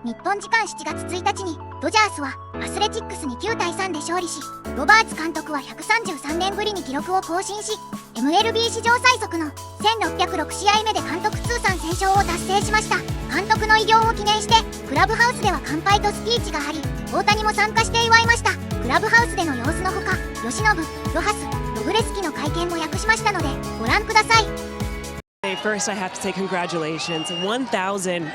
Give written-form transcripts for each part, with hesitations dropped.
日本時間7月1日にドジャースはアスレチックスに9対3で勝利し、ロバーツ監督は133年ぶりに記録を更新し、 MLB 史上最速の1606試合目で監督通算1000勝を達成しました。監督の偉業を記念してクラブハウスでは乾杯とスピーチがあり、大谷も参加して祝いました。クラブハウスでの様子のほか、由伸、ロハス、ロブレスキの会見も訳しましたのでご覧ください。First, I have to say congratulations. 1,000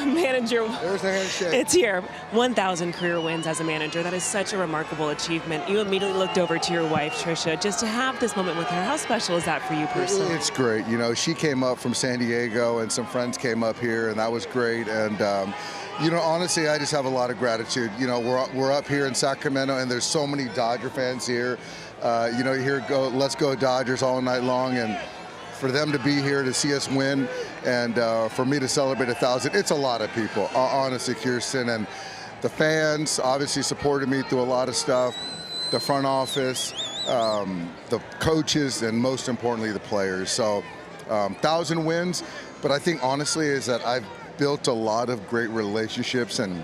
manager. There's the handshake. It's here. 1,000 career wins as a manager. That is such a remarkable achievement. You immediately looked over to your wife, Trisha, just to have this moment with her. How special is that for you personally? It's great. You know, she came up from San Diego, and some friends came up here, and that was great. And you know, honestly, I just have a lot of gratitude. You know, we're up here in Sacramento, and there's so many Dodger fans here. You know, you hear "Let's go Dodgers" all night long, and for them to be here to see us win, and for me to celebrate 1,000, it's a lot of people, honestly, Kirsten. And the fans obviously supported me through a lot of stuff, the front office, the coaches, and most importantly, the players. So 1,000 wins, but I think honestly is that I've built a lot of great relationships and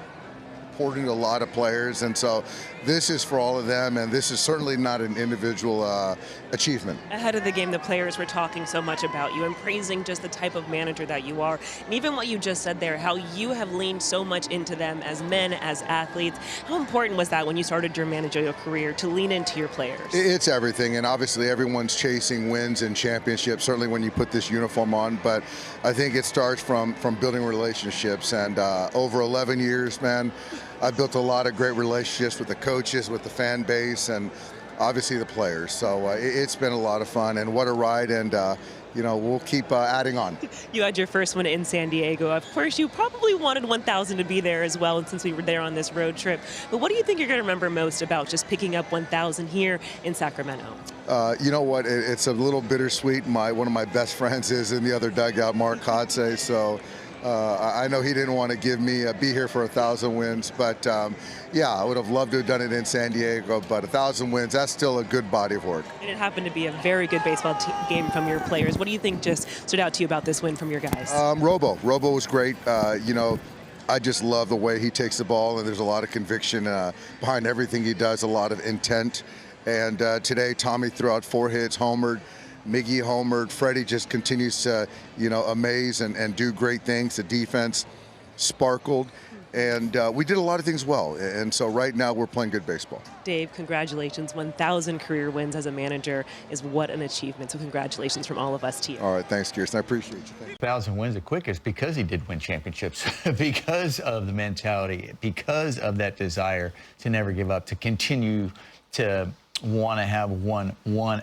poured into a lot of players, and so this is for all of them, and this is certainly not an individual achievement. Ahead of the game, the players were talking so much about you and praising just the type of manager that you are, and even what you just said there, how you have leaned so much into them as men, as athletes. How important was that when you started your managerial career to lean into your players? It's everything, and obviously everyone's chasing wins and championships, certainly when you put this uniform on, but I think it starts from building relationships, and over 11 years, man, I've built a lot of great relationships with the coaches, with the fan base, and obviously the players. So it's been a lot of fun, and what a ride, and you know, we'll keep adding on. You had your first one in San Diego. Of course, you probably wanted 1,000 to be there as well, and since we were there on this road trip. But what do you think you're going to remember most about just picking up 1,000 here in Sacramento? You know what? It's a little bittersweet. One of my best friends is in the other dugout, Mark Kotze, so I know he didn't want to give me be here for 1,000 wins, but yeah, I would have loved to have done it in San Diego, but 1,000 wins, that's still a good body of work. And it happened to be a very good baseball game from your players. What do you think just stood out to you about this win from your guys? Robo was great. You know, I just love the way he takes the ball, and there's a lot of conviction behind everything he does, a lot of intent. And today, Tommy threw out 4 hits, homered. Miggy homered. Freddie just continues to, you know, amaze and do great things. The defense sparkled, and we did a lot of things well. And so right now we're playing good baseball. Dave, congratulations. 1,000 career wins as a manager is what an achievement. So congratulations from all of us to you. All right, thanks, Kirsten. I appreciate you. Thanks. 1,000 wins the quickest because he did win championships, because of the mentality, because of that desire to never give up, to continue to want to have one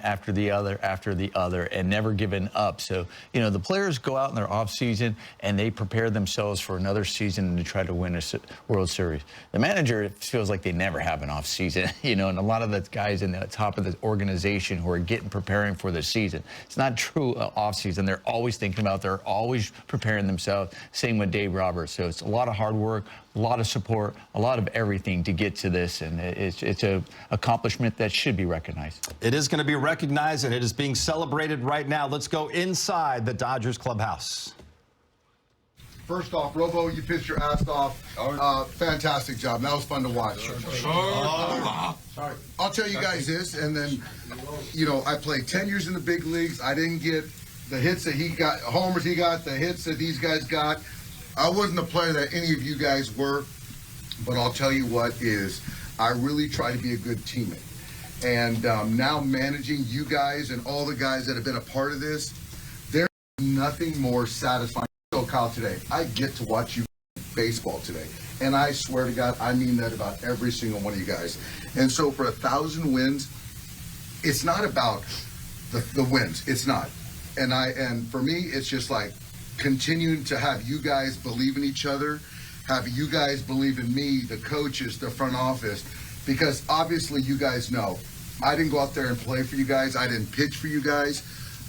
after the other and never giving up. So, you know, the players go out in their off season and they prepare themselves for another season to try to win a World Series. The manager feels like they never have an off season, you know, and a lot of the guys in the top of the organization who are preparing for the season. It's not true off season. They're always thinking about, they're always preparing themselves. Same with Dave Roberts. So it's a lot of hard work, a lot of support, a lot of everything to get to this, and it's a accomplishment that should be recognized. It is going to be recognized, and it is being celebrated right now. Let's go inside the Dodgers clubhouse. First off, Robo, you pitched your ass off. Fantastic job. That was fun to watch. Sorry. I'll tell you guys this, and then, you know, I played 10 years in the big leagues. I didn't get the hits that he got, homers he got, the hits that these guys got. I wasn't the player that any of you guys were, but I'll tell you what is, I really try to be a good teammate. And now managing you guys and all the guys that have been a part of this, there's nothing more satisfying. So Kyle, today, I get to watch you baseball today. And I swear to God, I mean that about every single one of you guys. And so for 1,000 wins, it's not about the wins. It's not. And for me, it's just like, continuing to have you guys believe in each other, have you guys believe in me, the coaches, the front office, because obviously you guys know, I didn't go out there and play for you guys, I didn't pitch for you guys,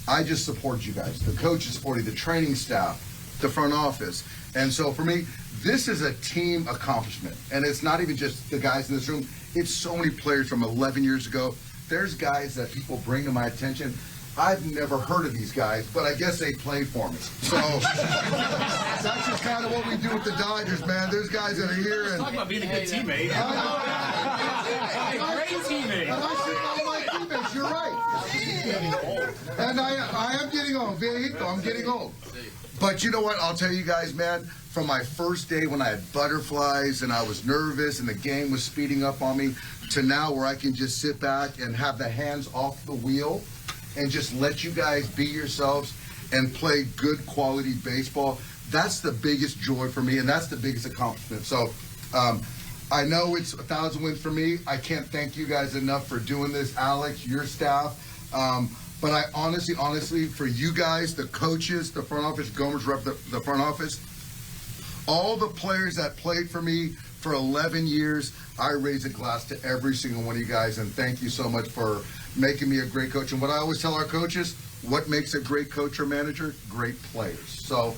I just support you guys. The coaches supported, the training staff, the front office. And so for me, this is a team accomplishment. And it's not even just the guys in this room, it's so many players from 11 years ago. There's guys that people bring to my attention I've never heard of these guys, but I guess they play for me. So that's just kind of what we do with the Dodgers, man. There's guys that are here. Talk about being a good teammate. Great teammate. And I said all my teammates, you're right. And I am getting old. Viejito, I'm getting old. But you know what? I'll tell you guys, man, from my first day when I had butterflies and I was nervous and the game was speeding up on me to now where I can just sit back and have the hands off the wheel and just let you guys be yourselves and play good quality baseball. That's the biggest joy for me, and that's the biggest accomplishment. So I know it's 1,000 wins for me. I can't thank you guys enough for doing this, Alex, your staff. But I honestly, for you guys, the coaches, the front office, Gomer's rep the front office, all the players that played for me for 11 years, I raise a glass to every single one of you guys, and thank you so much for making me a great coach. And what I always tell our coaches, what makes a great coach or manager? Great players. So,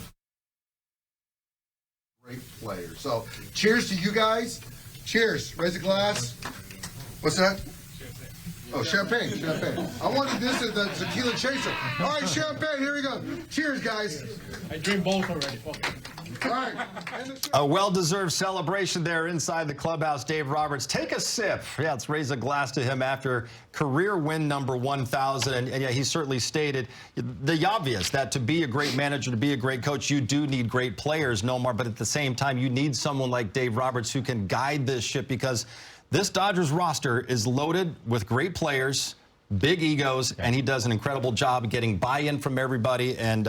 great players. So, cheers to you guys. Cheers. Raise a glass. What's that? Oh, champagne. I wanted this as the tequila chaser. All right, champagne. Here we go. Cheers, guys. I drink both already. All right. A well-deserved celebration there inside the clubhouse. Dave Roberts, take a sip. Yeah, let's raise a glass to him after career win number 1,000. And yeah, he certainly stated the obvious, that to be a great manager, to be a great coach, you do need great players, Nomar. But at the same time, you need someone like Dave Roberts who can guide this ship, because this Dodgers roster is loaded with great players, big egos, and he does an incredible job getting buy-in from everybody. And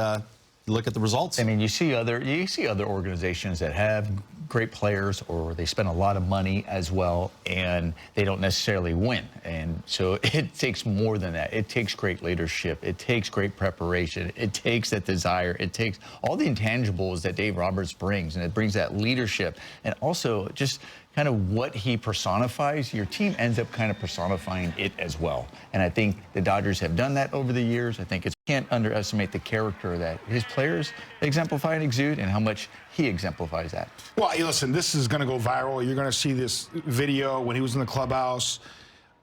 look at the results. I mean, you see other organizations that have great players, or they spend a lot of money as well, and they don't necessarily win. And so it takes more than that. It takes great leadership. It takes great preparation. It takes that desire. It takes all the intangibles that Dave Roberts brings, and it brings that leadership, and also just kind of what he personifies. Your team ends up kind of personifying it as well. And I think the Dodgers have done that over the years. I think can't underestimate the character that his players exemplify and exude, and how much he exemplifies that. Well, listen, this is going to go viral. You're going to see this video when he was in the clubhouse.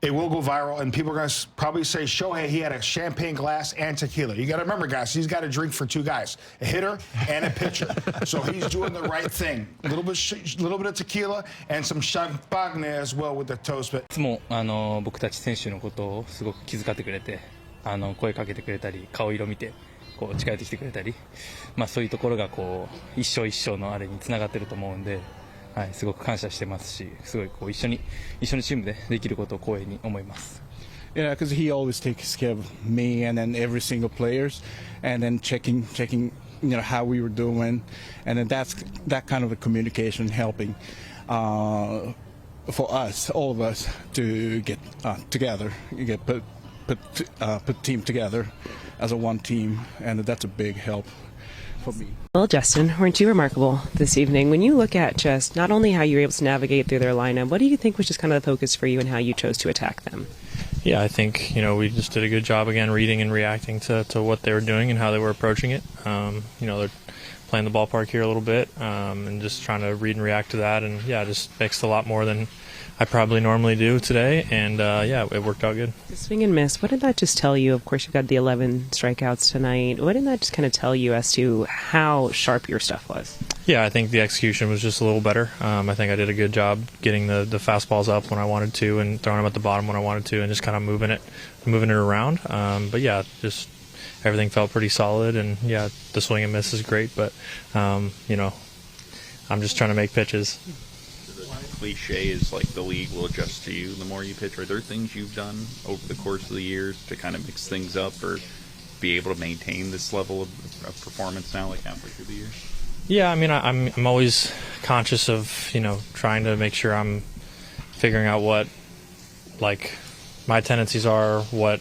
It will go viral, and people are going to probably say, Shohei, he had a champagne glass and tequila. You got to remember, guys, he's got to drink for two guys, a hitter and a pitcher. So he's doing the right thing. A little bit of tequila and some champagne as well with the toast. いつも僕たち選手のことをすごく気遣ってくれて、声かけてくれたり、顔色見てこう近寄ってきてくれたり、そういうところがこう一生一生のあれにつながってると思うんで、はい、すごく感謝してますし、すごいこう一緒にチームでできることを光栄に思います。Yeah, because he always takes care of me and then every single players, and then checking, how we were doing, and then that kind of a communication helping for us, all of us, to get together, put team together as a one team, and that's a big help for me. Well, Justin, weren't you remarkable this evening? When you look at just not only how you were able to navigate through their lineup, what do you think was just kind of the focus for you and how you chose to attack them? Yeah, I think, we just did a good job, again, reading and reacting to what they were doing and how they were approaching it. They're playing the ballpark here a little bit, and just trying to read and react to that. And, yeah, just mixed a lot more than I probably normally do today. And, it worked out good. The swing and miss, what did that just tell you? Of course, you've got the 11 strikeouts tonight. What did that just kind of tell you as to how sharp your stuff was? Yeah, I think the execution was just a little better. I think I did a good job getting the fastballs up when I wanted to, and throwing them at the bottom when I wanted to, and just kind of moving it around. But yeah, just everything felt pretty solid, and yeah, the swing and miss is great, but I'm just trying to make pitches. Cliche is like the league will adjust to you the more you pitch. Are there things you've done over the course of the years to kind of mix things up, or be able to maintain this level of performance now, like halfway through the year? Yeah, I mean, I'm always conscious of, trying to make sure I'm figuring out what, like, my tendencies are, what,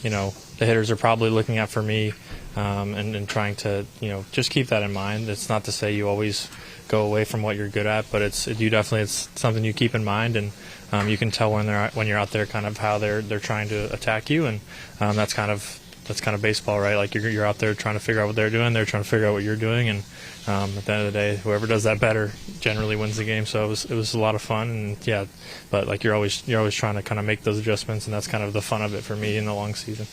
the hitters are probably looking at for me, and trying to, just keep that in mind. It's not to say you always go away from what you're good at, but it's something you keep in mind, and you can tell when you're out there kind of how they're trying to attack you, and that's kind of baseball, right? Like you're out there trying to figure out what they're doing, they're trying to figure out what you're doing, and at the end of the day, whoever does that better generally wins the game. So it was a lot of fun, and yeah, but like you're always trying to kind of make those adjustments, and that's kind of the fun of it for me in the long season.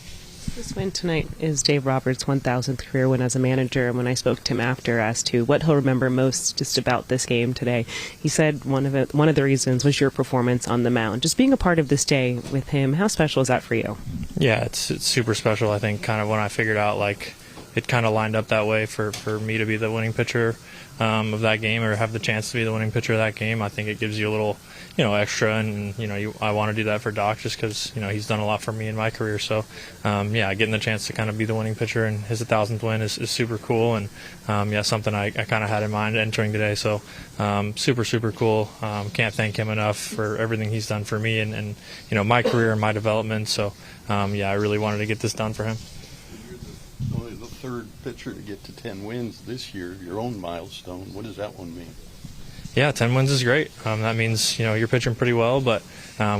This win tonight is Dave Roberts' 1,000th career win as a manager. And when I spoke to him after as to what he'll remember most just about this game today, he said one of the reasons was your performance on the mound. Just being a part of this day with him, how special is that for you? Yeah, it's super special. I think kind of when I figured out like it kind of lined up that way for me to be the winning pitcher of that game, or have the chance to be the winning pitcher of that game. I think it gives you a little, extra, and I want to do that for Doc just because he's done a lot for me in my career. So yeah, getting the chance to kind of be the winning pitcher and his 1,000th win is super cool, and yeah, something I kind of had in mind entering today. So super cool. Can't thank him enough for everything he's done for me and my career and my development. So yeah, I really wanted to get this done for him. You're the third pitcher to get to 10 wins this year, your own milestone. What does that one mean? Yeah, 10 wins is great. That means you're pitching pretty well, but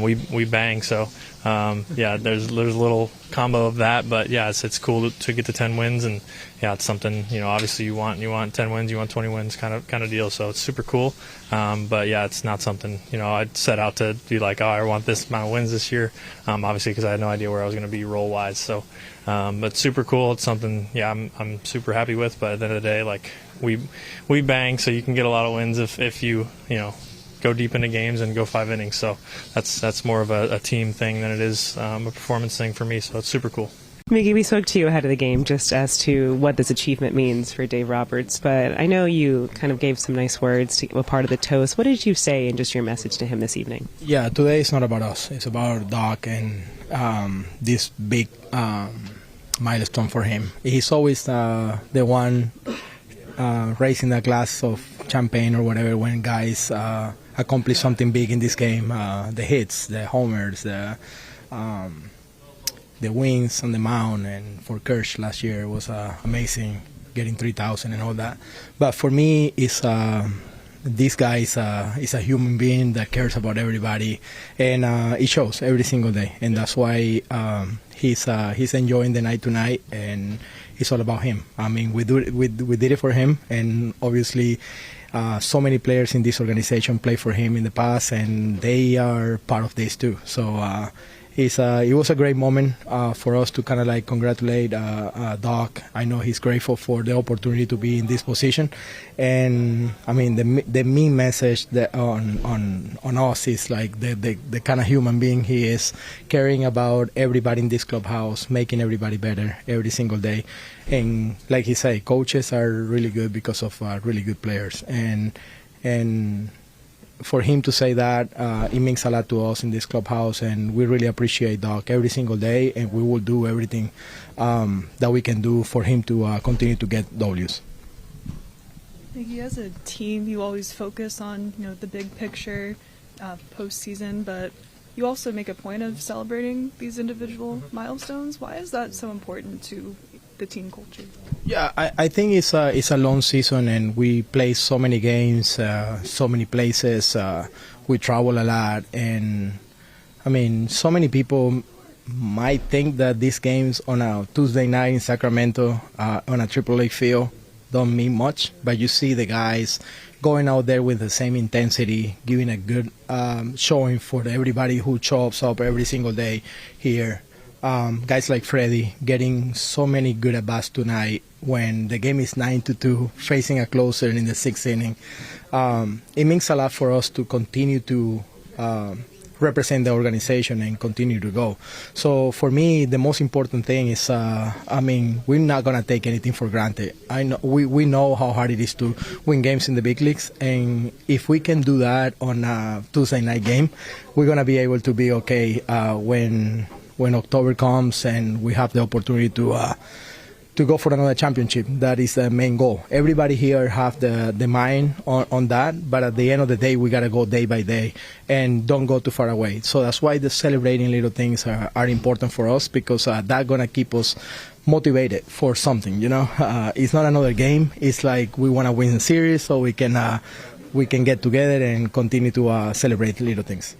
we bang. So yeah, there's a little combo of that, but yeah, it's cool to get to 10 wins, and yeah, it's something obviously you want 10 wins, you want 20 wins kind of deal. So it's super cool, but yeah, it's not something I'd set out to be like, oh, I want this amount of wins this year, obviously because I had no idea where I was going to be role wise. So but super cool. It's something I'm super happy with. But at the end of the day, like we bang, so you can get a lot of wins if you go deep into games and go 5 innings. So that's more of a team thing than it is a performance thing for me. So it's super cool. Miggy, we spoke to you ahead of the game just as to what this achievement means for Dave Roberts, but I know you kind of gave some nice words to a part of the toast. What did you say in just your message to him this evening? Yeah, today it's not about us. It's about Doc and this big milestone for him. He's always the one raising a glass of champagne or whatever when guys accomplish something big in this game. The hits, the homers, the wins on the mound, and for Kirsch last year was amazing, getting 3,000 and all that. But for me, it's this guy is a human being that cares about everybody, and it shows every single day. And that's why he's enjoying the night tonight, and it's all about him. I mean, we did it for him, and obviously so many players in this organization play for him in the past, and they are part of this too. So it was a great moment for us to kind of like congratulate Doc. I know he's grateful for the opportunity to be in this position, and I mean the main message that on us is like the kind of human being he is, caring about everybody in this clubhouse, making everybody better every single day. And like he said, coaches are really good because of really good players, and for him to say that, it means a lot to us in this clubhouse, and we really appreciate Doc every single day, and we will do everything that we can do for him to continue to get Ws. As a team, you always focus on the big picture postseason, but you also make a point of celebrating these individual milestones. Why is that so important to the team culture? Yeah, I think it's a long season, and we play so many games, so many places. We travel a lot, and I mean, so many people might think that these games on a Tuesday night in Sacramento on a AAA field don't mean much, but you see the guys going out there with the same intensity, giving a good showing for everybody who shows up every single day here. Guys like Freddie getting so many good at-bats tonight when the game is 9-2, facing a closer in the 6th inning. It means a lot for us to continue to represent the organization and continue to go. So for me, the most important thing is, I mean, we're not going to take anything for granted. I know we know how hard it is to win games in the big leagues, and if we can do that on a Tuesday night game, we're going to be able to be okay when October comes and we have the opportunity to go for another championship. That is the main goal. Everybody here have the mind on that, but at the end of the day, we got to go day by day and don't go too far away. So that's why the celebrating little things are important for us, because that's going to keep us motivated for something, It's not another game. It's like we want to win the series so we can get together and continue to celebrate little things.